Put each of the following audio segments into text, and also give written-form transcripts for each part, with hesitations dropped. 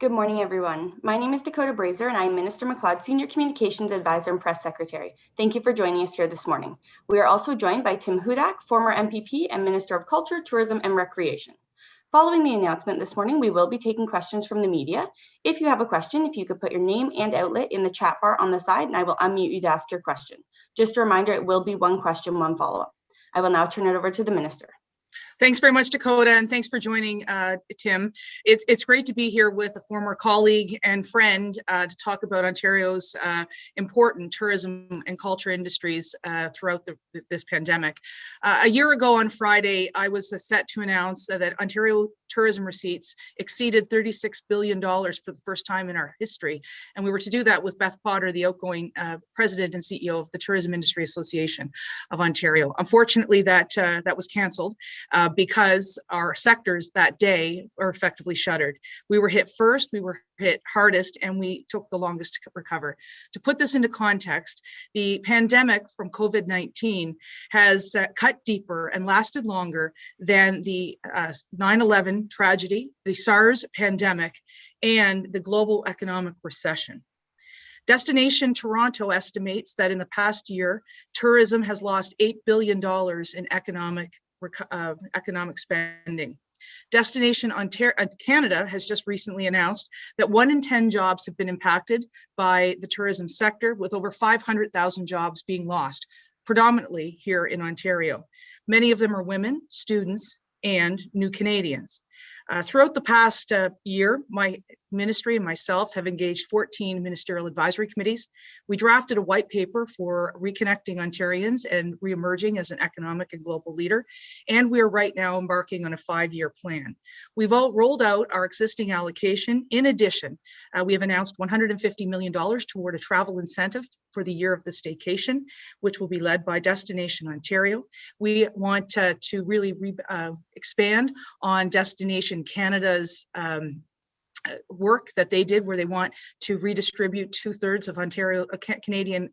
Good morning, everyone. My name is Dakota Brazier, and I am Minister McLeod's Senior Communications Advisor and Press Secretary. Thank you for joining us here this morning. We are also joined by Tim Hudak, former MPP and Minister of Culture, Tourism and Recreation. Following the announcement this morning, we will be taking questions from the media. If you have a question, if you could put your name and outlet in the chat bar on the side, and I will unmute you to ask your question. Just a reminder, it will be one question, one follow-up. I will now turn it over to the Minister. Thanks very much, Dakota, and thanks for joining, Tim. It's great to be here with a former colleague and friend to talk about Ontario's important tourism and culture industries throughout this pandemic. A year ago on Friday, I was set to announce that Ontario tourism receipts exceeded $36 billion for the first time in our history. And we were to do that with Beth Potter, the outgoing president and CEO of the Tourism Industry Association of Ontario. Unfortunately, that was canceled because our sectors that day are effectively shuttered. We were hit first, we were hit hardest, and we took the longest to recover. To put this into context, the pandemic from COVID-19 has cut deeper and lasted longer than the 9/11 tragedy, the SARS pandemic, and the global economic recession. Destination Toronto estimates that in the past year, tourism has lost $8 billion in economic spending. Destination Canada has just recently announced that 1 in 10 jobs have been impacted by the tourism sector, with over 500,000 jobs being lost, predominantly here in Ontario. Many of them are women, students, and new Canadians. Throughout the past year, my ministry and myself have engaged 14 ministerial advisory committees. We drafted a white paper for reconnecting Ontarians and reemerging as an economic and global leader. And we are right now embarking on a 5-year plan. We've all rolled out our existing allocation. In addition, we have announced $150 million toward a travel incentive for the year of the staycation, which will be led by Destination Ontario. We want to really expand on Destination Canada's work that they did, where they want to redistribute 2/3 of Ontario Canadian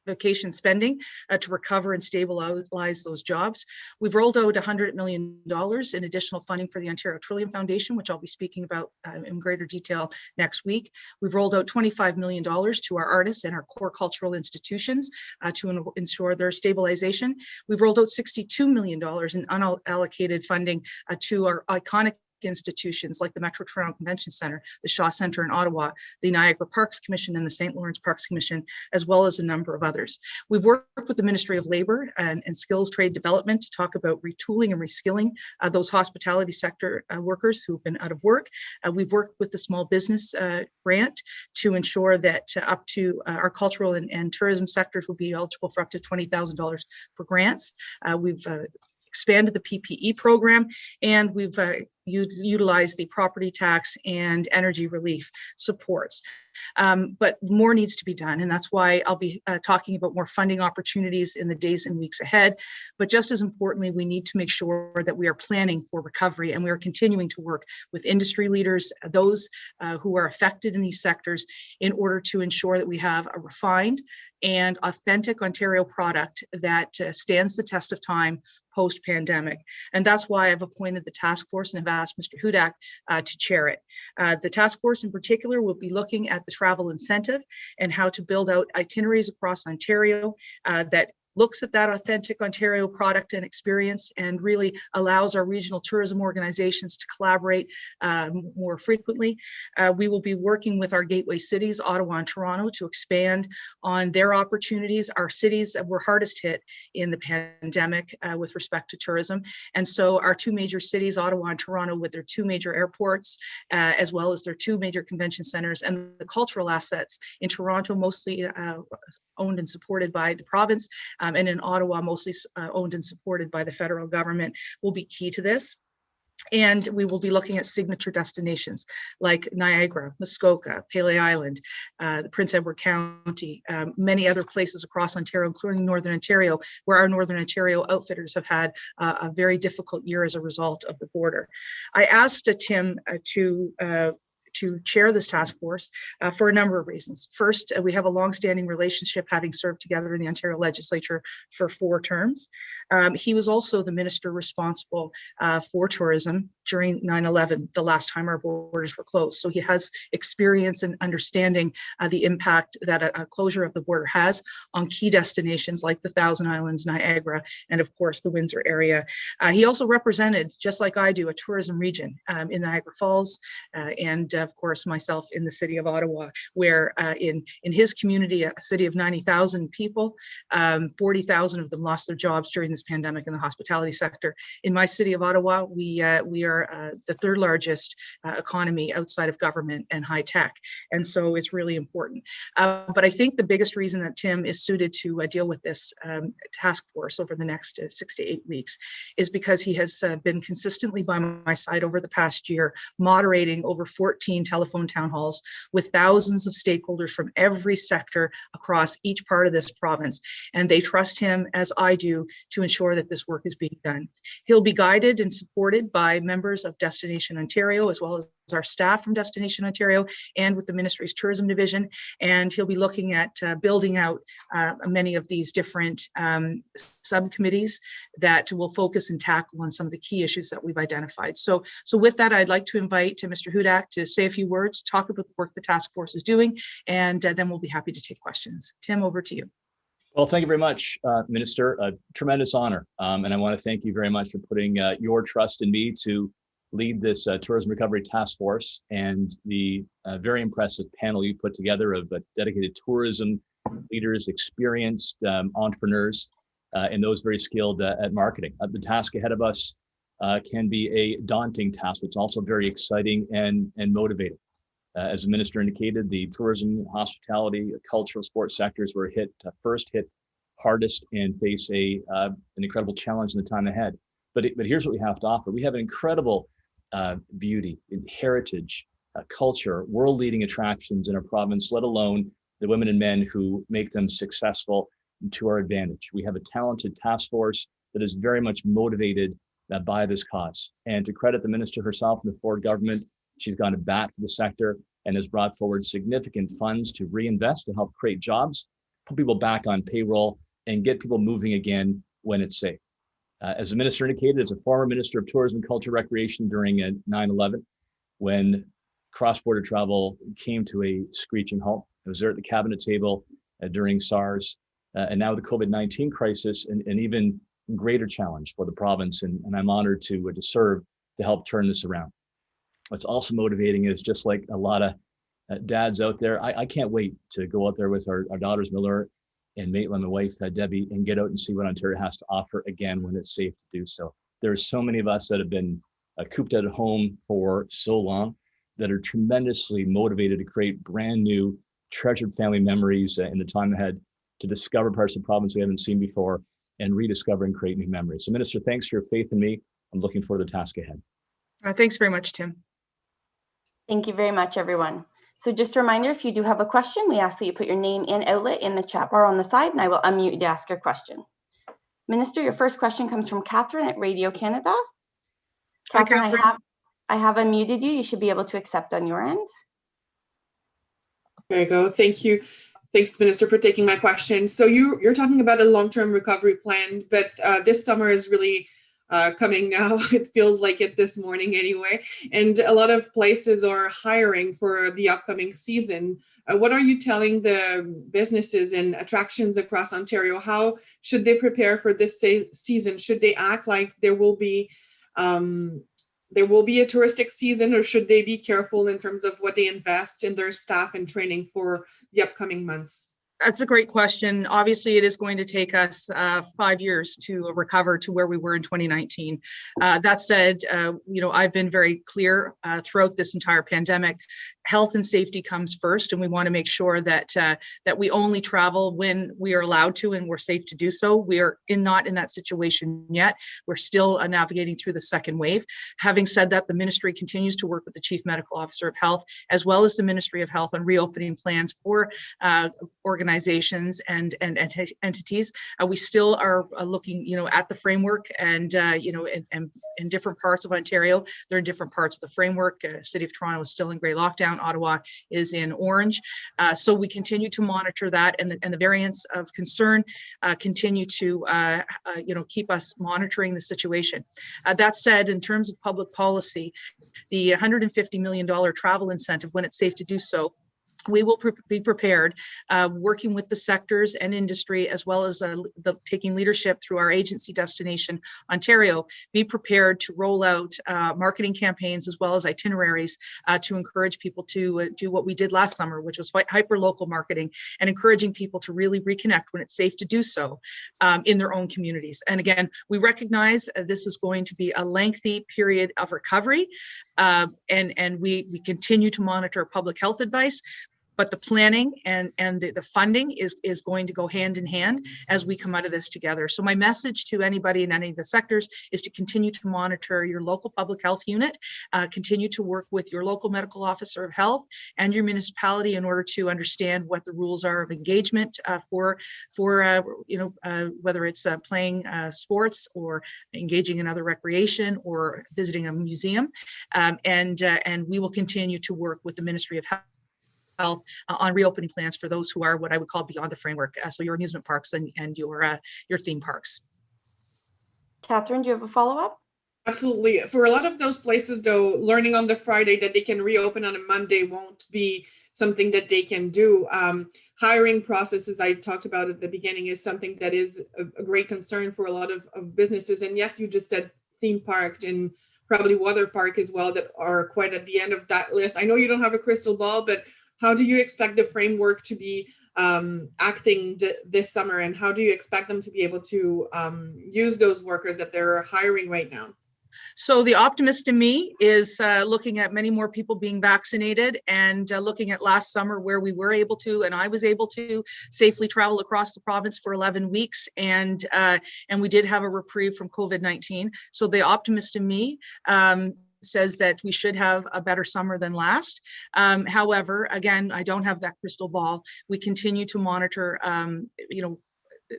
vacation spending to recover and stabilize those jobs. We've rolled out $100 million in additional funding for the Ontario Trillium Foundation, which I'll be speaking about in greater detail next week. We've rolled out $25 million to our artists and our core cultural institutions to ensure their stabilization. We've rolled out $62 million in unallocated funding to our iconic institutions like the Metro Toronto Convention Centre, the Shaw Centre in Ottawa, the Niagara Parks Commission and the St. Lawrence Parks Commission, as well as a number of others. We've worked with the Ministry of Labour and Skills Trade Development to talk about retooling and reskilling those hospitality sector workers who've been out of work. We've worked with the Small Business Grant to ensure that up to our cultural and tourism sectors will be eligible for up to $20,000 for grants. We've expanded the PPE program, and we've utilized the property tax and energy relief supports. But more needs to be done, and that's why I'll be talking about more funding opportunities in the days and weeks ahead. But just as importantly, we need to make sure that we are planning for recovery, and we are continuing to work with industry leaders, those who are affected in these sectors, in order to ensure that we have a refined and authentic Ontario product that stands the test of time post-pandemic. And that's why I've appointed the task force and have asked Mr. Hudak to chair it. The task force in particular will be looking at the travel incentive and how to build out itineraries across Ontario that looks at that authentic Ontario product and experience, and really allows our regional tourism organizations to collaborate more frequently. We will be working with our gateway cities, Ottawa and Toronto, to expand on their opportunities. Our cities were hardest hit in the pandemic with respect to tourism. And so our 2 major cities, Ottawa and Toronto, with their 2 major airports, as well as their 2 major convention centers, and the cultural assets in Toronto, mostly owned and supported by the province, and in Ottawa, mostly owned and supported by the federal government, will be key to this. And we will be looking at signature destinations like Niagara, Muskoka, Pelee Island, Prince Edward County, many other places across Ontario, including Northern Ontario, where our Northern Ontario outfitters have had a very difficult year as a result of the border. I asked Tim to to chair this task force for a number of reasons. First, we have a long-standing relationship, having served together in the Ontario Legislature for 4 terms. He was also the minister responsible for tourism during 9/11, the last time our borders were closed. So he has experience in understanding the impact that a closure of the border has on key destinations like the Thousand Islands, Niagara, and of course the Windsor area. He also represented, just like I do, a tourism region in Niagara Falls, and of course myself in the city of Ottawa, where in his community, a city of 90,000 people, 40,000 of them lost their jobs during this pandemic in the hospitality sector. In my city of Ottawa, we are the 3rd largest economy outside of government and high tech, and so it's really important. But I think the biggest reason that Tim is suited to deal with this task force over the next 6 to 8 weeks is because he has been consistently by my side over the past year, moderating over 14 telephone town halls with thousands of stakeholders from every sector across each part of this province. And they trust him, as I do, to ensure that this work is being done. He'll be guided and supported by members of Destination Ontario, as well as our staff from Destination Ontario and with the Ministry's Tourism Division. And he'll be looking at building out many of these different subcommittees that will focus and tackle on some of the key issues that we've identified. So with that, I'd like to invite Mr. Hudak to say a few words, talk about the work the task force is doing, and then we'll be happy to take questions. Tim, over to you. Well, thank you very much, Minister. A tremendous honor. And I want to thank you very much for putting your trust in me to lead this tourism recovery task force and the very impressive panel you put together of dedicated tourism leaders, experienced entrepreneurs, and those very skilled at marketing. The task ahead of us can be a daunting task, but it's also very exciting and motivating. As the minister indicated, the tourism, hospitality, cultural, sports sectors were first hit hardest and face an incredible challenge in the time ahead. But here's what we have to offer. We have an incredible beauty, heritage, culture, world-leading attractions in our province, let alone the women and men who make them successful to our advantage. We have a talented task force that is very much motivated by this cause. And to credit the minister herself and the Ford government, she's gone to bat for the sector and has brought forward significant funds to reinvest to help create jobs, put people back on payroll, and get people moving again when it's safe. As the minister indicated, as a former Minister of Tourism, Culture, Recreation during 9/11, when cross-border travel came to a screeching halt. I was there at the cabinet table during SARS, and now the COVID-19 crisis, and even greater challenge for the province. And I'm honored to serve to help turn this around. What's also motivating is, just like a lot of dads out there, I can't wait to go out there with our daughters, Miller and Maitland, my wife, Debbie, and get out and see what Ontario has to offer again when it's safe to do so. There's so many of us that have been cooped at home for so long that are tremendously motivated to create brand new, treasured family memories in the time ahead, to discover parts of the province we haven't seen before, and rediscover and create new memories. So, Minister, thanks for your faith in me. I'm looking forward to the task ahead. Thanks very much, Tim. Thank you very much, everyone. So just a reminder, if you do have a question, we ask that you put your name and outlet in the chat bar on the side, and I will unmute you to ask your question. Minister, your first question comes from Catherine at Radio Canada. Catherine, Hi, Catherine. I have unmuted you. You should be able to accept on your end. There you go. Thank you. Thanks, Minister, for taking my question. So you're talking about a long-term recovery plan, but this summer is really coming now. It feels like it this morning anyway. And a lot of places are hiring for the upcoming season. What are you telling the businesses and attractions across Ontario? How should they prepare for this season? Should they act like there will be a touristic season, or should they be careful in terms of what they invest in their staff and training for the upcoming months? That's a great question. Obviously, it is going to take us 5 years to recover to where we were in 2019. That said, I've been very clear throughout this entire pandemic. Health and safety comes first, and we want to make sure that we only travel when we are allowed to and we're safe to do so. We are not in that situation yet. We're still navigating through the second wave. Having said that, the ministry continues to work with the Chief Medical Officer of Health, as well as the Ministry of Health, on reopening plans for organizations organizations and entities. We still are looking, at the framework and, in different parts of Ontario, they're in different parts of the framework. City of Toronto is still in gray lockdown. Ottawa is in orange. So we continue to monitor that, and the variants of concern continue to, keep us monitoring the situation. That said, in terms of public policy, the $150 million travel incentive, when it's safe to do so, we will be prepared, working with the sectors and industry, as well as taking leadership through our agency Destination Ontario, be prepared to roll out marketing campaigns as well as itineraries to encourage people to do what we did last summer, which was hyper-local marketing and encouraging people to really reconnect when it's safe to do so in their own communities. And again, we recognize this is going to be a lengthy period of recovery, and we continue to monitor public health advice. But the planning and the funding is going to go hand in hand as we come out of this together. So my message to anybody in any of the sectors is to continue to monitor your local public health unit, continue to work with your local medical officer of health and your municipality in order to understand what the rules are of engagement for whether it's playing sports or engaging in other recreation or visiting a museum, and we will continue to work with the Ministry of Health on reopening plans for those who are what I would call beyond the framework, so your amusement parks and your theme parks. Catherine, do you have a follow-up? Absolutely. For a lot of those places, though, learning on the Friday that they can reopen on a Monday won't be something that they can do. Hiring processes I talked about at the beginning is something that is a great concern for a lot of businesses. And yes, you just said theme park and probably water park as well that are quite at the end of that list. I know you don't have a crystal ball, but how do you expect the framework to be acting this summer, and how do you expect them to be able to use those workers that they're hiring right now? So the optimist in me is looking at many more people being vaccinated and looking at last summer where we were able to, and I was able to safely travel across the province for 11 weeks, and we did have a reprieve from COVID-19. So the optimist in me says that we should have a better summer than last. However, again, I don't have that crystal ball. We continue to monitor,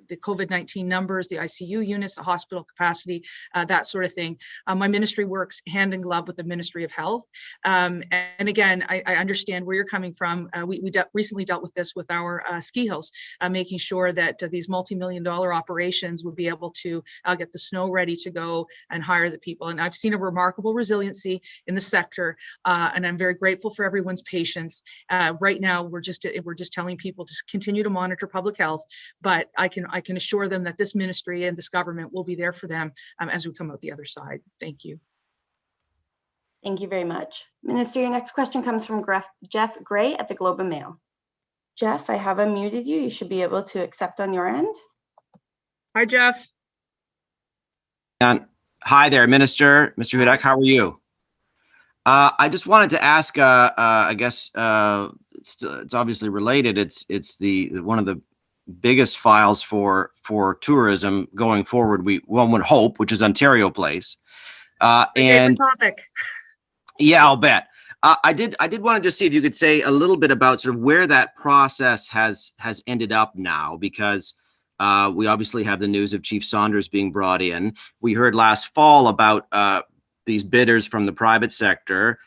the COVID-19 numbers, the ICU units, the hospital capacity, that sort of thing. My ministry works hand in glove with the Ministry of Health. And again, I understand where you're coming from. We recently dealt with this with our ski hills, making sure that these multi-million-dollar operations would be able to get the snow ready to go and hire the people. And I've seen a remarkable resiliency in the sector, and I'm very grateful for everyone's patience. Right now, we're just telling people to continue to monitor public health, but I can assure them that this ministry and this government will be there for them as we come out the other side. Thank you. Thank you very much. Minister, your next question comes from Jeff Gray at the Globe and Mail. Jeff, I have unmuted you. You should be able to accept on your end. Hi, Jeff. Hi there, Minister. Mr. Hudak, how are you? I just wanted to ask, I guess it's obviously related. It's one of the biggest files for tourism going forward, one would hope, which is Ontario Place. And topic. Yeah, I'll bet. I did want to just see if you could say a little bit about sort of where that process has ended up now, because we obviously have the news of Chief Saunders being brought in. We heard last fall about these bidders from the private sector,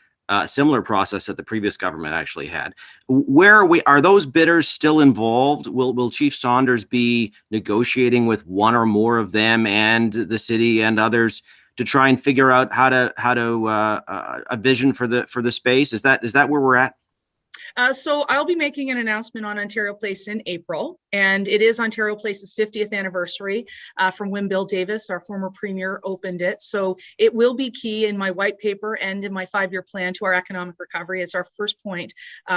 similar process that the previous government actually had. Where are those bidders still involved? Will Chief Saunders be negotiating with one or more of them and the city and others to try and figure out how to a vision for the space? Is that where we're at? So I'll be making an announcement on Ontario Place in April, and it is Ontario Place's 50th anniversary from when Bill Davis, our former premier, opened it. So it will be key in my white paper and in my 5-year plan to our economic recovery. It's our first point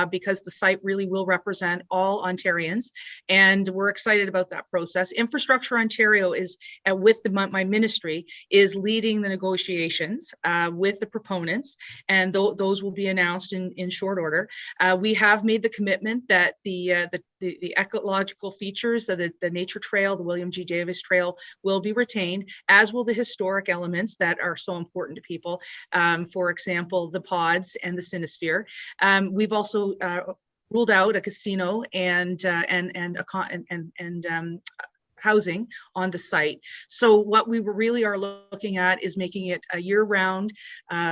because the site really will represent all Ontarians, and we're excited about that process. Infrastructure Ontario is, with my ministry, is leading the negotiations with the proponents, and those will be announced in short order. We have made the commitment that the ecological features of the nature trail, the William G. Davis Trail, will be retained, as will the historic elements that are so important to people. For example, the pods and the Cinesphere. We've also ruled out a casino and housing on the site. So what we really are looking at is making it a year-round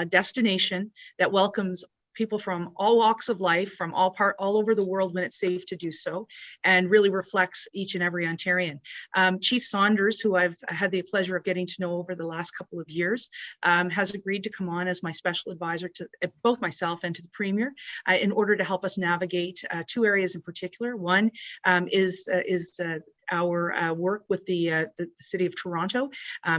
destination that welcomes people from all walks of life, from all over the world when it's safe to do so, and really reflects each and every Ontarian. Chief Saunders, who I've had the pleasure of getting to know over the last couple of years, has agreed to come on as my special advisor to both myself and to the Premier in order to help us navigate two areas in particular. One is our work with the City of Toronto.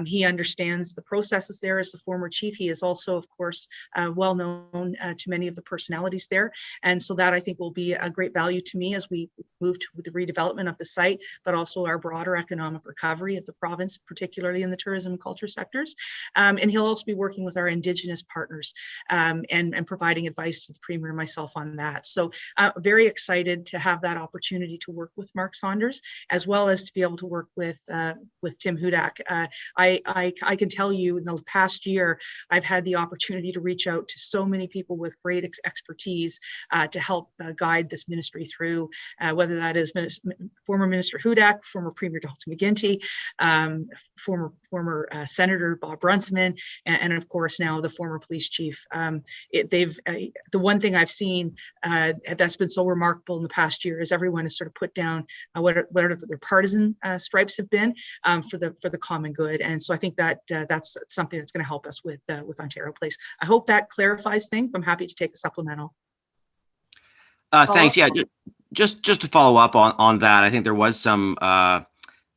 He understands the processes there as the former chief. He is also, of course, well known to many of the personalities there. And so that I think will be a great value to me as we move to the redevelopment of the site, but also our broader economic recovery of the province, particularly in the tourism and culture sectors. And he'll also be working with our Indigenous partners and providing advice to the Premier and myself on that. So very excited to have that opportunity to work with Mark Saunders, as well as to be able to work with Tim Hudak. I can tell you in the past year, I've had the opportunity to reach out to so many people with great expertise to help guide this ministry through, whether that is former Minister Hudak, former Premier Dalton McGuinty, former Senator Bob Runciman, and of course now the former police chief. The one thing I've seen that's been so remarkable in the past year is everyone has sort of put down whatever their partisan stripes have been for the common good. And so I think that that's something that's going to help us with Ontario Place. I hope that clarifies things. I'm happy to take a supplemental. Thanks. Yeah, just to follow up on that, I think there was some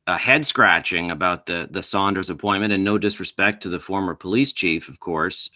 head scratching about the Saunders appointment, and no disrespect to the former police chief, of course.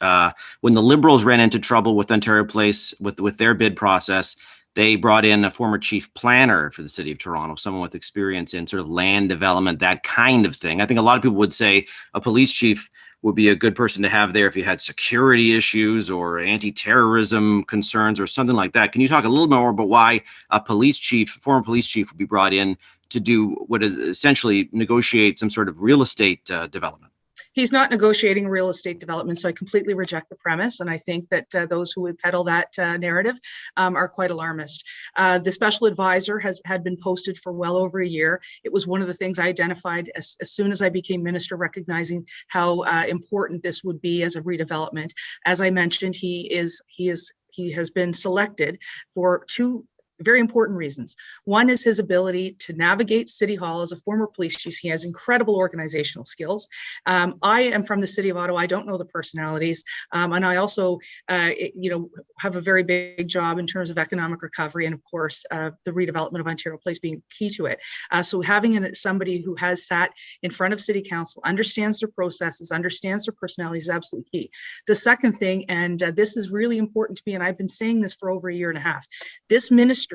When the Liberals ran into trouble with Ontario Place with their bid process, they brought in a former chief planner for the City of Toronto, someone with experience in sort of land development, that kind of thing. I think a lot of people would say a police chief would be a good person to have there if you had security issues or anti-terrorism concerns or something like that. Can you talk a little more about why a former police chief would be brought in to do what is essentially negotiate some sort of real estate development? He's not negotiating real estate development, so I completely reject the premise. And I think that those who would peddle that narrative are quite alarmist. The special advisor had been posted for well over a year. It was one of the things I identified as soon as I became minister, recognizing how important this would be as a redevelopment. As I mentioned, he has been selected for two very important reasons. One is his ability to navigate City Hall as a former police chief. He has incredible organizational skills. I am from the City of Ottawa. I don't know the personalities. And I also, have a very big job in terms of economic recovery and, of course, the redevelopment of Ontario Place being key to it. So having somebody who has sat in front of City Council, understands their processes, understands their personalities is absolutely key. The second thing, and this is really important to me, and I've been saying this for over a year and a half, this ministry,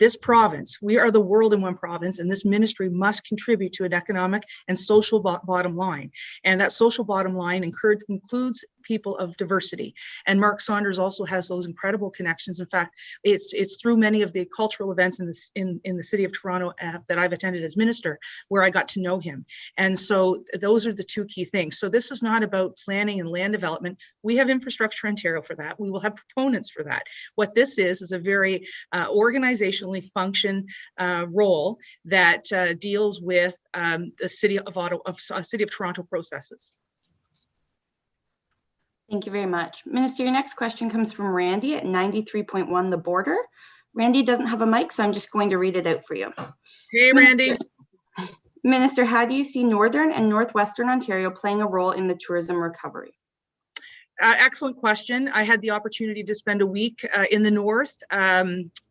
this province, we are the world in one province, and this ministry must contribute to an economic and social bottom line. And that social bottom line includes people of diversity. And Mark Saunders also has those incredible connections. In fact, it's through many of the cultural events in the City of Toronto that I've attended as minister where I got to know him. And so those are the two key things. So this is not about planning and land development. We have Infrastructure Ontario for that. We will have proponents for that. What this is a very organizationally function role that deals with the City of Toronto processes. Thank you very much. Minister, your next question comes from Randy at 93.1 The Border. Randy doesn't have a mic, so I'm just going to read it out for you. Hey, Randy. Minister, how do you see Northern and Northwestern Ontario playing a role in the tourism recovery? Excellent question. I had the opportunity to spend a week in the north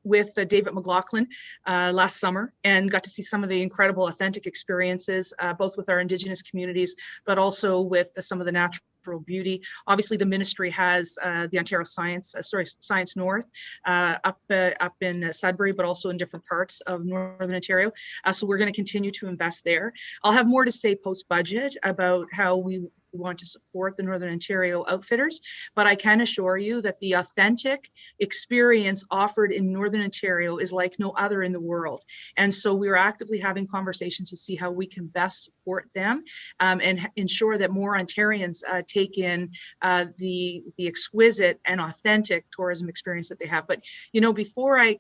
with David McLaughlin last summer and got to see some of the incredible authentic experiences, both with our Indigenous communities, but also with some of the natural beauty. Obviously, the ministry has the Ontario Science North up in Sudbury, but also in different parts of Northern Ontario. So we're going to continue to invest there. I'll have more to say post-budget about how we We want to support the Northern Ontario outfitters, but I can assure you that the authentic experience offered in Northern Ontario is like no other in the world. And so we're actively having conversations to see how we can best support them and ensure that more Ontarians take in the exquisite and authentic tourism experience that they have. But, you know, before I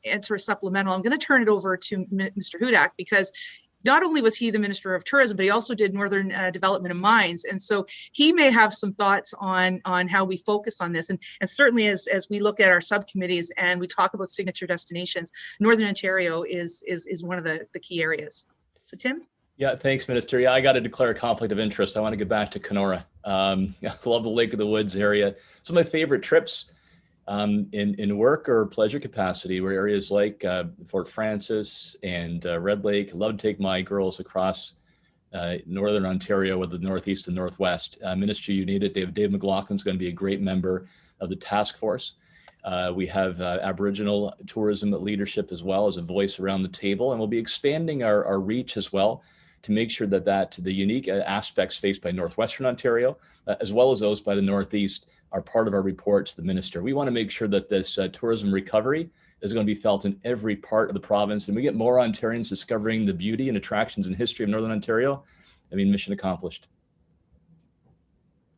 answer a supplemental, I'm going to turn it over to Mr. Hudak, because not only was he the Minister of Tourism, but he also did Northern Development and Mines. And so he may have some thoughts on how we focus on this. And certainly as we look at our subcommittees and we talk about signature destinations, Northern Ontario is one of the key areas. So Tim? Yeah, thanks, Minister. Yeah, I got to declare a conflict of interest. I want to get back to Kenora. I love the Lake of the Woods area. Some of my favorite trips in work or pleasure capacity were areas like Fort Francis and Red Lake. I love to take my girls across Northern Ontario with the Northeast and Northwest. Ministry, you need it. Dave McLaughlin's going to be a great member of the task force. We have Aboriginal tourism leadership as well as a voice around the table, and we'll be expanding our reach as well to make sure that the unique aspects faced by Northwestern Ontario, as well as those by the Northeast, are part of our report to the Minister. We want to make sure that this tourism recovery is going to be felt in every part of the province, and we get more Ontarians discovering the beauty and attractions and history of Northern Ontario. I mean, mission accomplished.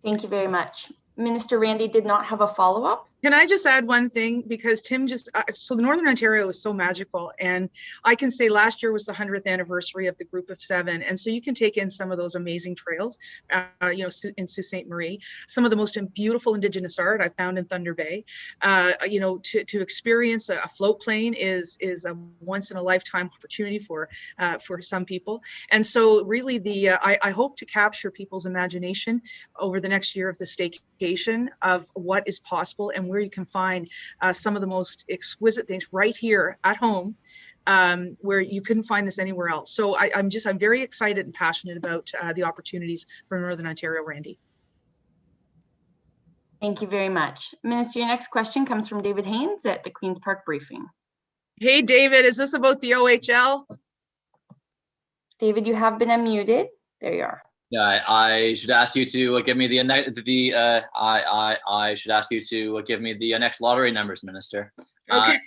Thank you very much. Minister Randy did not have a follow-up. Can I just add one thing? Because Tim just, so the Northern Ontario is so magical. And I can say last year was the 100th anniversary of the Group of Seven. And so you can take in some of those amazing trails, you know, in Sault Ste. Marie, some of the most beautiful Indigenous art I found in Thunder Bay. You know, to experience a float plane is a once in a lifetime opportunity for some people. And so really I hope to capture people's imagination over the next year of the staycation of what is possible and where you can find some of the most exquisite things right here at home, where you couldn't find this anywhere else. So I'm very excited and passionate about the opportunities for Northern Ontario, Randy. Thank you very much. Minister, your next question comes from David Haynes at the Queen's Park Briefing. Hey, David, is this about the OHL? David, you have been unmuted. There you are. Yeah, I should ask you to give me I should ask you to give me the next lottery numbers, Minister. Okay.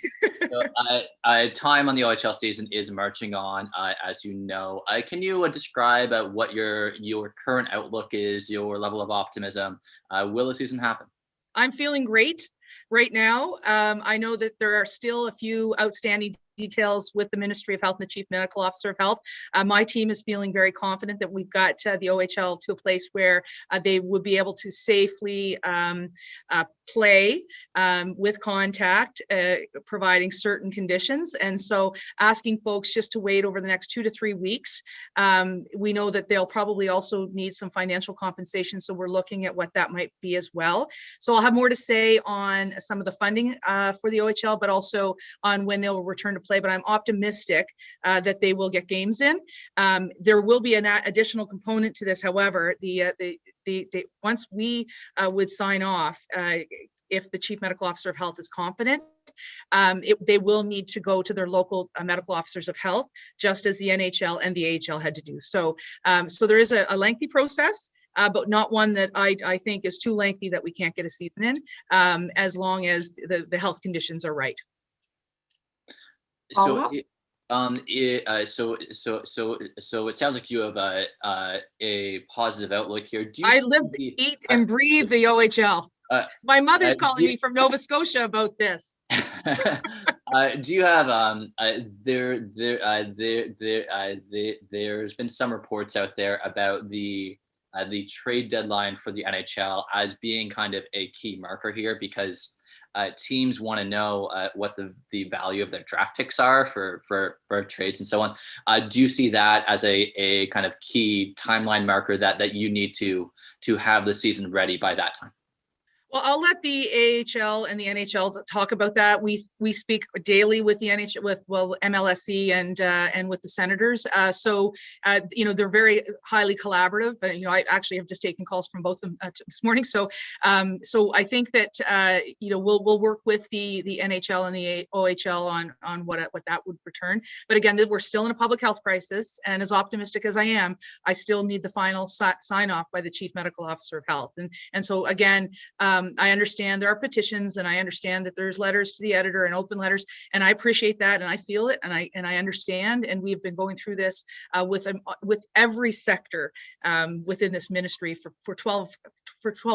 Time on the OHL season is marching on, as you know. Can you describe what your current outlook is, your level of optimism? Will the season happen? I'm feeling great right now. I know that there are still a few outstanding details with the Ministry of Health and the Chief Medical Officer of Health. My team is feeling very confident that we've got the OHL to a place where they would be able to safely play with contact, providing certain conditions. And so asking folks just to wait over the next 2 to 3 weeks. We know that they'll probably also need some financial compensation. So we're looking at what that might be as well. So I'll have more to say on some of the funding for the OHL, but also on when they'll return to play. But I'm optimistic that they will get games in. There will be an additional component to this. However, once we would sign off, if the Chief Medical Officer of Health is confident, they will need to go to their local medical officers of health, just as the NHL and the AHL had to do. So, so there is a lengthy process, but not one that I think is too lengthy that we can't get a season in, as long as the health conditions are right. So, so it sounds like you have a positive outlook here. Do you I live, eat, and breathe the OHL. My mother's calling me from Nova Scotia about this. Do you have there's been some reports out there about the trade deadline for the NHL as being kind of a key marker here, because teams want to know what the value of their draft picks are for trades and so on. Do you see that as a kind of key timeline marker that you need to have the season ready by that time? Well, I'll let the AHL and the NHL talk about that. We speak daily with the NHL, with MLSE and with the Senators. They're very highly collaborative. I actually have just taken calls from both of them this morning. So I think that we'll work with the NHL and the OHL on what that would return. But again, we're still in a public health crisis, and as optimistic as I am, I still need the final sign off by the Chief Medical Officer of Health. And so again. I understand there are petitions, and I understand that there's letters to the editor and open letters, and I appreciate that, and I feel it, and I understand. And we've been going through this with every sector within this ministry for 12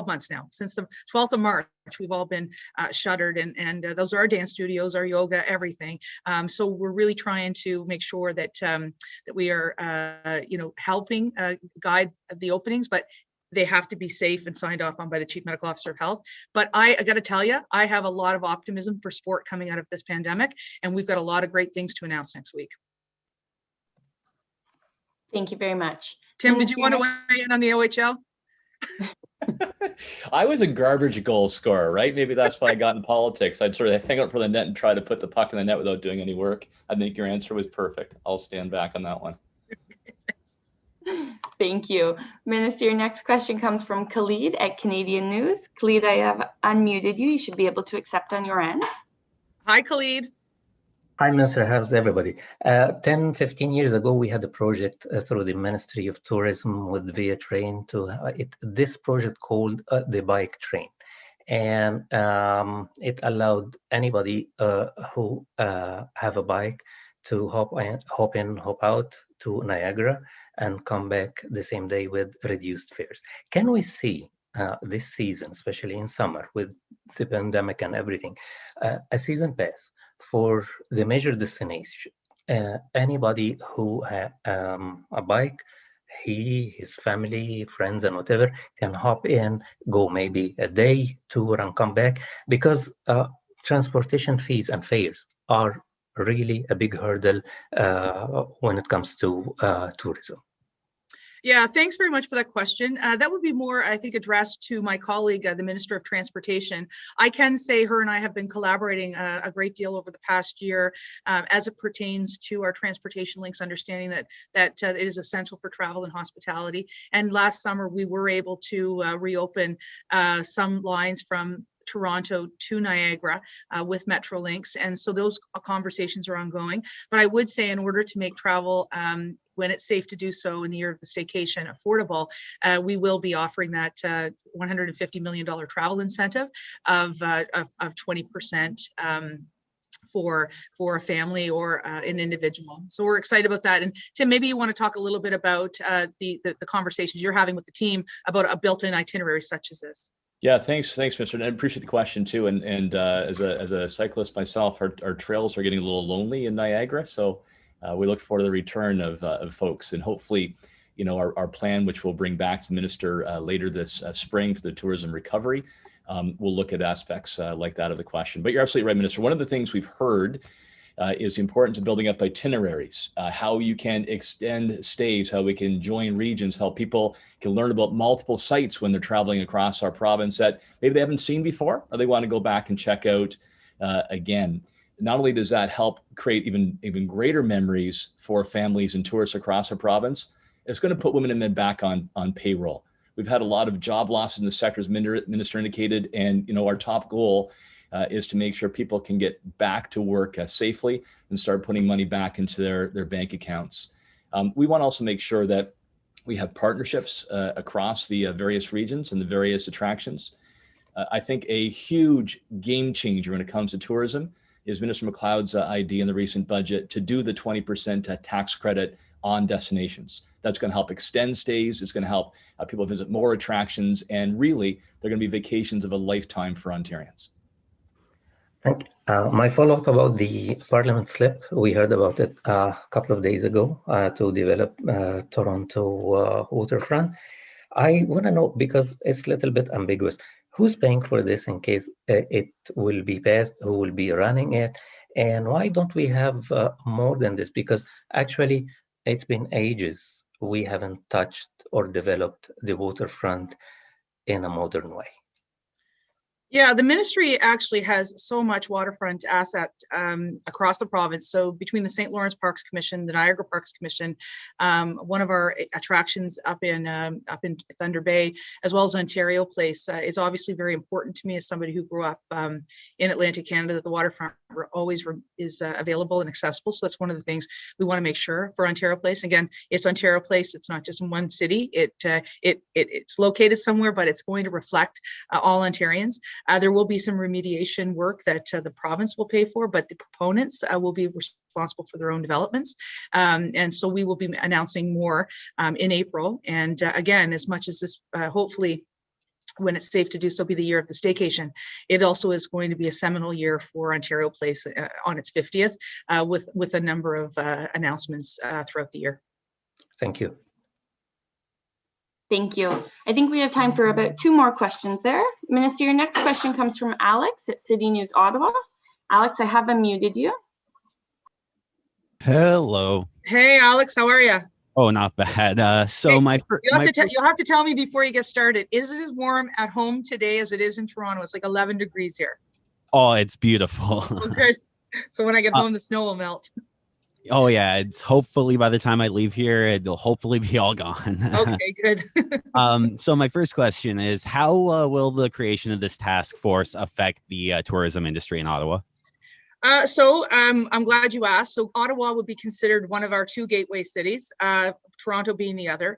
months now. Since the 12th of March, we've all been shuttered, and those are our dance studios, our yoga, everything. So we're really trying to make sure that that we are helping guide the openings, but they have to be safe and signed off on by the Chief Medical Officer of Health. But I got to tell you, I have a lot of optimism for sport coming out of this pandemic, and we've got a lot of great things to announce next week. Thank you very much. Tim, did you want to weigh in on the OHL? I was a garbage goal scorer, right? Maybe that's why I got in politics. I'd sort of hang out for the net and try to put the puck in the net without doing any work. I think your answer was perfect. I'll stand back on that one. Thank you. Minister, your next question comes from Khalid at Canadian News. Khalid, I have unmuted you. You should be able to accept on your end. Hi, Khalid. Hi, Minister. How's everybody? 10, 15 years ago, we had a project through the Ministry of Tourism with Via Train this project called the bike train. And it allowed anybody who have a bike to hop in, hop out to Niagara and come back the same day with reduced fares. Can we see this season, especially in summer with the pandemic and everything, a season pass for the major destination? Anybody who has a bike, his family, friends, and whatever, can hop in, go maybe a day, tour, and come back, because transportation fees and fares are really a big hurdle when it comes to tourism. Yeah, thanks very much for that question. That would be more, I think, addressed to my colleague, the Minister of Transportation. I can say her and I have been collaborating a great deal over the past year as it pertains to our transportation links, understanding that it is essential for travel and hospitality. And last summer, we were able to reopen some lines from Toronto to Niagara with Metrolinx. And so those conversations are ongoing. But I would say, in order to make travel when it's safe to do so in the year of the staycation affordable, we will be offering that $150 million travel incentive of 20% for a family or an individual. So we're excited about that. And Tim, maybe you want to talk a little bit about the conversations you're having with the team about a built-in itinerary such as this. Yeah, thanks, Mr. And I appreciate the question too. And as a cyclist myself, our trails are getting a little lonely in Niagara, so we look forward to the return of folks, and hopefully, our plan, which we'll bring back to the minister later this spring for the tourism recovery, we'll look at aspects like that of the question. But you're absolutely right, Minister. One of the things we've heard is the importance of building up itineraries, how you can extend stays, how we can join regions, how people can learn about multiple sites when they're traveling across our province that maybe they haven't seen before, or they want to go back and check out again. Not only does that help create even greater memories for families and tourists across our province, it's going to put women and men back on payroll. We've had a lot of job losses in the sector, as Minister indicated, and our top goal is to make sure people can get back to work safely and start putting money back into their bank accounts. We want to also make sure that we have partnerships across the various regions and the various attractions. I think a huge game changer when it comes to tourism is Minister McLeod's idea in the recent budget to do the 20% tax credit on destinations. That's going to help extend stays. It's going to help people visit more attractions, and really, they're going to be vacations of a lifetime for Ontarians. Thank you. My follow-up about the Parliament slip, we heard about it a couple of days ago to develop Toronto waterfront. I want to know, because it's a little bit ambiguous, who's paying for this in case it will be passed, who will be running it, and why don't we have more than this? Because actually, it's been ages we haven't touched or developed the waterfront in a modern way. Yeah, the ministry actually has so much waterfront asset across the province. So between the St. Lawrence Parks Commission, the Niagara Parks Commission, one of our attractions up in Thunder Bay, as well as Ontario Place, it's obviously very important to me as somebody who grew up in Atlantic Canada that the waterfront always is available and accessible. So that's one of the things we want to make sure for Ontario Place. Again, it's Ontario Place. It's not just in one city. It's located somewhere, but it's going to reflect all Ontarians. There will be some remediation work that the province will pay for, but the proponents will be responsible for their own developments. And so we will be announcing more in April. And again, as much as this hopefully, when it's safe to do so, be the year of the staycation, it also is going to be a seminal year for Ontario Place on its 50th with a number of announcements throughout the year. Thank you. Thank you. I think we have time for about 2 more questions there. Minister, your next question comes from Alex at City News Ottawa. Alex, I have unmuted you. Hello. Hey, Alex, how are you? Oh, not bad. You'll have to tell me before you get started. Is it as warm at home today as it is in Toronto? It's like 11 degrees here. Oh, it's beautiful. Oh, good. So when I get home, the snow will melt. Oh yeah, it's hopefully by the time I leave here, it'll hopefully be all gone. Okay, good. So my first question is, how will the creation of this task force affect the tourism industry in Ottawa? I'm glad you asked. So Ottawa would be considered one of our 2 gateway cities, Toronto being the other.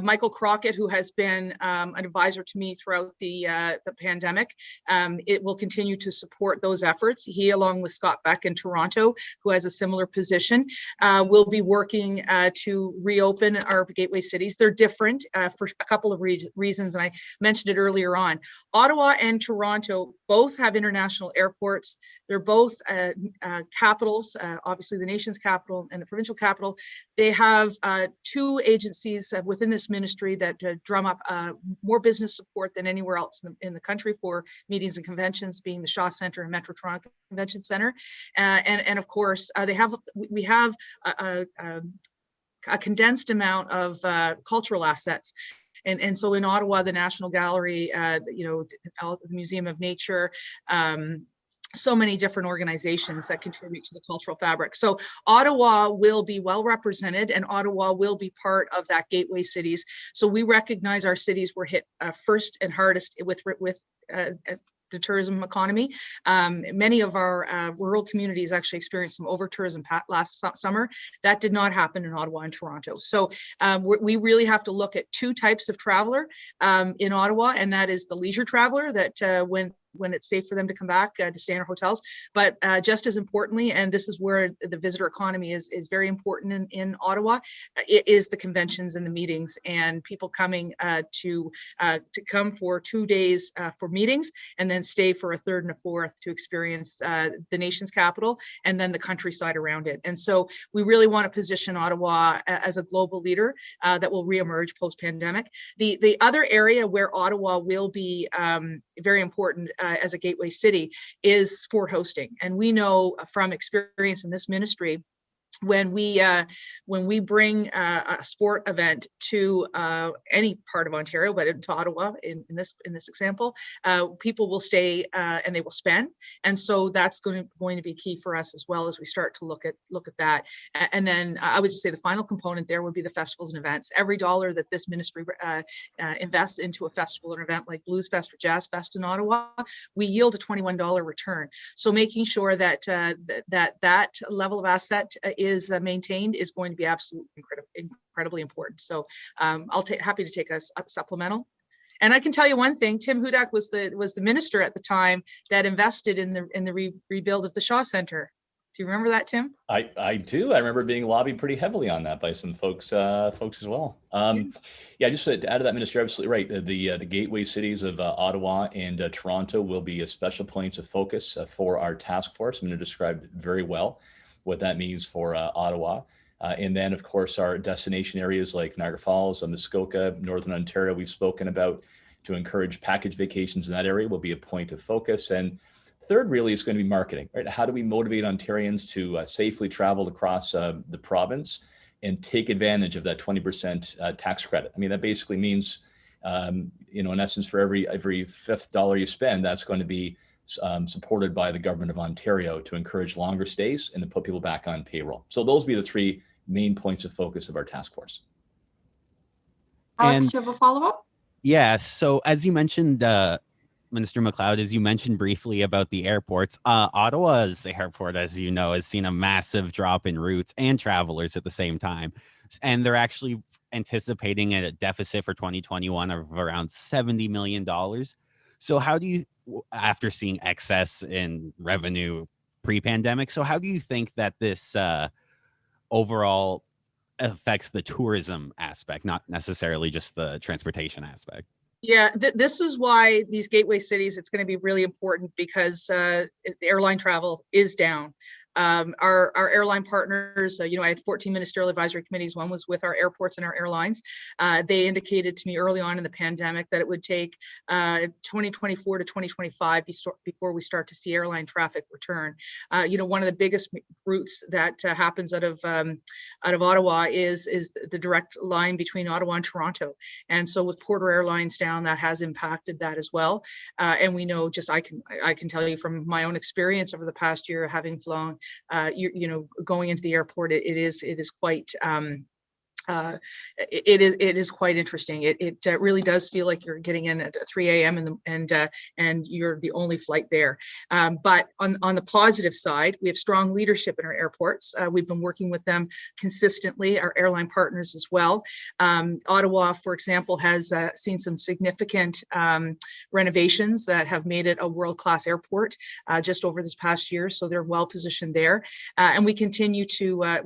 Michael Crockett, who has been an advisor to me throughout the pandemic, it will continue to support those efforts. He, along with Scott Beck in Toronto, who has a similar position, will be working to reopen our gateway cities. They're different for a couple of reasons, and I mentioned it earlier on. Ottawa and Toronto both have international airports. They're both capitals, obviously the nation's capital and the provincial capital. They have 2 agencies within this ministry that drum up more business support than anywhere else in the country for meetings and conventions, being the Shaw Centre and Metro Toronto Convention Centre. And of course, we have a condensed amount of cultural assets. And so in Ottawa, the National Gallery, the Museum of Nature, so many different organizations that contribute to the cultural fabric. So Ottawa will be well represented, and Ottawa will be part of that gateway cities. So we recognize our cities were hit first and hardest with the tourism economy. Many of our rural communities actually experienced some over-tourism last summer. That did not happen in Ottawa and Toronto. So we really have to look at 2 types of traveler in Ottawa, and that is the leisure traveler that when it's safe for them to come back to stay in our hotels. But just as importantly, and this is where the visitor economy is very important in Ottawa, it is the conventions and the meetings and people coming to come for 2 days for meetings and then stay for a 3rd and a 4th to experience the nation's capital and then the countryside around it. And so we really want to position Ottawa as a global leader that will reemerge post-pandemic. The other area where Ottawa will be very important as a gateway city is sport hosting. And we know from experience in this ministry, when we bring a sport event to any part of Ontario, but into Ottawa in this example, people will stay and they will spend, and so that's going to be key for us as well as we start to look at that. And then I would just say the final component there would be the festivals and events. Every dollar that this ministry invests into a festival or event like Blues Fest or Jazz Fest in Ottawa, we yield a $21 return. So making sure that that level of asset is maintained is going to be absolutely incredibly important. So happy to take a supplemental. And I can tell you one thing: Tim Hudak was the minister at the time that invested in the rebuild of the Shaw Centre. Do you remember that, Tim? I do. I remember being lobbied pretty heavily on that by some folks as well. Yeah, just to add to that, Minister, absolutely right. The gateway cities of Ottawa and Toronto will be a special points of focus for our task force. I'm going to describe very well what that means for Ottawa. And then, of course, our destination areas like Niagara Falls, Muskoka, Northern Ontario, we've spoken about to encourage package vacations in that area will be a point of focus. And third really is going to be marketing, right? How do we motivate Ontarians to safely travel across the province and take advantage of that 20% tax credit? I mean, that basically means in essence, for every fifth dollar you spend, that's going to be supported by the government of Ontario to encourage longer stays and to put people back on payroll. So those will be the three main points of focus of our task force. Alex, do you have a follow-up? Yeah. So as you mentioned, Minister MacLeod, as you mentioned briefly about the airports, Ottawa's airport, as you know, has seen a massive drop in routes and travelers at the same time. And they're actually anticipating a deficit for 2021 of around $70 million. So how do you, after seeing excess in revenue pre-pandemic, so how do you think that this overall affects the tourism aspect, not necessarily just the transportation aspect? Yeah, this is why these gateway cities, it's going to be really important because airline travel is down. Our airline partners, I had 14 ministerial advisory committees. One was with our airports and our airlines. They indicated to me early on in the pandemic that it would take 2024 to 2025 before we start to see airline traffic return. One of the biggest routes that happens out of Ottawa is the direct line between Ottawa and Toronto. And so with Porter Airlines down, that has impacted that as well. And we know, I can tell you from my own experience over the past year, having flown, going into the airport, it is quite it is quite interesting. It really does feel like you're getting in at 3 a.m. and you're the only flight there. But on the positive side, we have strong leadership in our airports. We've been working with them consistently, our airline partners as well. Ottawa, for example, has seen some significant renovations that have made it a world-class airport just over this past year. So they're well positioned there, and we continue to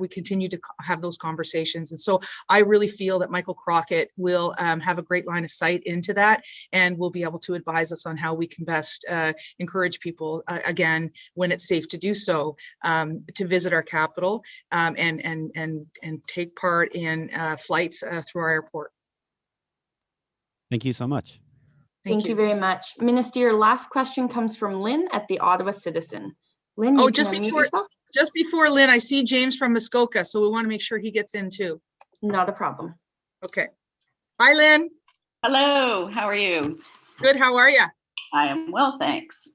have those conversations. And so I really feel that Michael Crockett will have a great line of sight into that and will be able to advise us on how we can best encourage people, again, when it's safe to do so, to visit our capital and take part in flights through our airport. Thank you so much. Thank you very much. Minister, your last question comes from Lynn at the Ottawa Citizen. Lynn, you can unmute yourself. Just before Lynn, I see James from Muskoka, so we want to make sure he gets in too. Not a problem. Okay. Hi, Lynn. Hello, how are you? Good, how are you? I am well, thanks.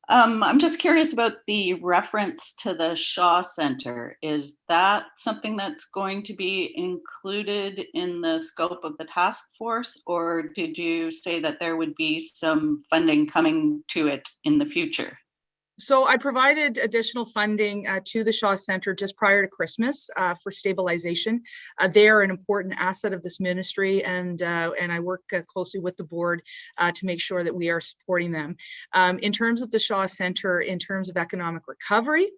I'm just curious about the reference to the Shaw Center. Is that something that's going to be included in the scope of the task force, or did you say that there would be some funding coming to it in the future? So I provided additional funding to the Shaw Center just prior to Christmas for stabilization. They are an important asset of this ministry, and I work closely with the board to make sure that we are supporting them. In terms of the Shaw Center, in terms of economic recovery,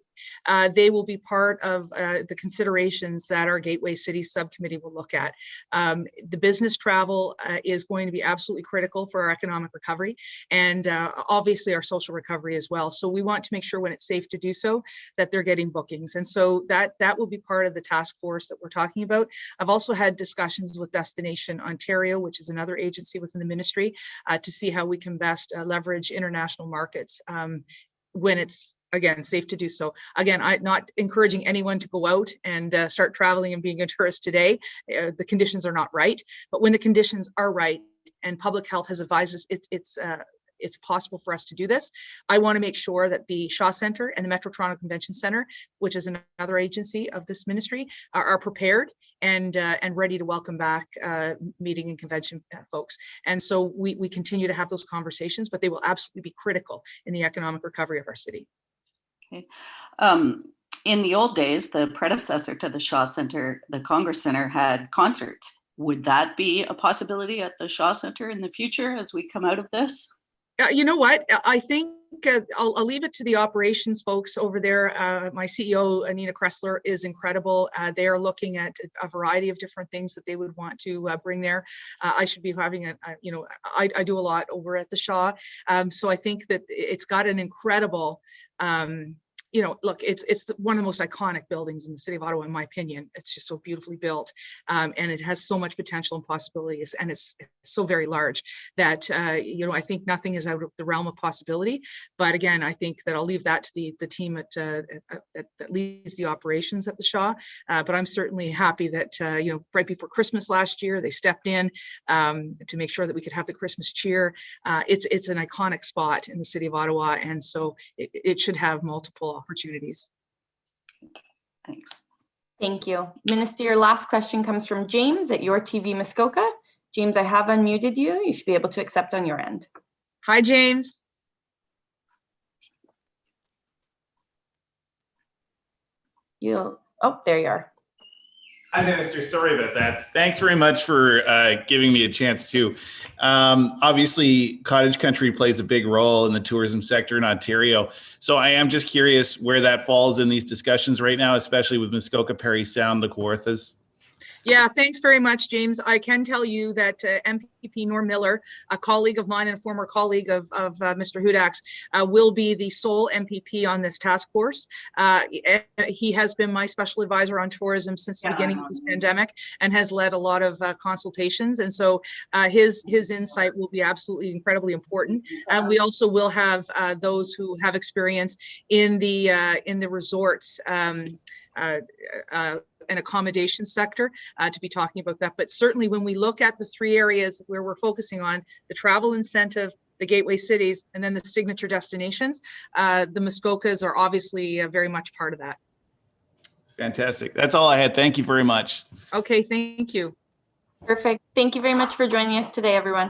they will be part of the considerations that our Gateway Cities subcommittee will look at. The business travel is going to be absolutely critical for our economic recovery, and obviously our social recovery as well. So we want to make sure when it's safe to do so that they're getting bookings, and so that will be part of the task force that we're talking about. I've also had discussions with Destination Ontario, which is another agency within the ministry, to see how we can best leverage international markets when it's, again, safe to do so. Again, I'm not encouraging anyone to go out and start traveling and being a tourist today. The conditions are not right, but when the conditions are right and public health has advised us it's possible for us to do this, I want to make sure that the Shaw Center and the Metro Toronto Convention Center, which is another agency of this ministry, are prepared and ready to welcome back meeting and convention folks. And so we continue to have those conversations, but they will absolutely be critical in the economic recovery of our city. Okay. In the old days, the predecessor to the Shaw Center, the Congress Center, had concerts. Would that be a possibility at the Shaw Center in the future as we come out of this? You know what? I think I'll leave it to the operations folks over there. My CEO, Anita Kressler, is incredible. They are looking at a variety of different things that they would want to bring there. I should be having I do a lot over at the Shaw. So I think that it's got an incredible you know, look, it's one of the most iconic buildings in the city of Ottawa, in my opinion. It's just so beautifully built, and it has so much potential and possibilities, and it's so very large that, you know, I think nothing is out of the realm of possibility. But again, I think that I'll leave that to the team that leads the operations at the Shaw. But I'm certainly happy that, you know, right before Christmas last year, they stepped in to make sure that we could have the Christmas cheer. It's an iconic spot in the city of Ottawa, and so it should have multiple opportunities. Thanks. Thank you. Minister, your last question comes from James at Your TV Muskoka. James, I have unmuted you. You should be able to accept on your end. Hi, James. Oh, there you are. Hi, Minister. Sorry about that. Thanks very much for giving me a chance to. Obviously, cottage country plays a big role in the tourism sector in Ontario. So I am just curious where that falls in these discussions right now, especially with Muskoka, Parry Sound, the Kawarthas. Yeah, thanks very much, James. I can tell you that MPP Norm Miller, a colleague of mine and a former colleague of Mr. Hudak's, will be the sole MPP on this task force. He has been my special advisor on tourism since the beginning of this pandemic and has led a lot of consultations. And so his insight will be absolutely incredibly important. And we also will have those who have experience in the resorts and accommodation sector to be talking about that. But certainly when we look at the three areas where we're focusing on, the travel incentive, the gateway cities, and then the signature destinations, the Muskokas are obviously very much part of that. Fantastic. That's all I had. Thank you very much. Okay, thank you. Perfect. Thank you very much for joining us today, everyone.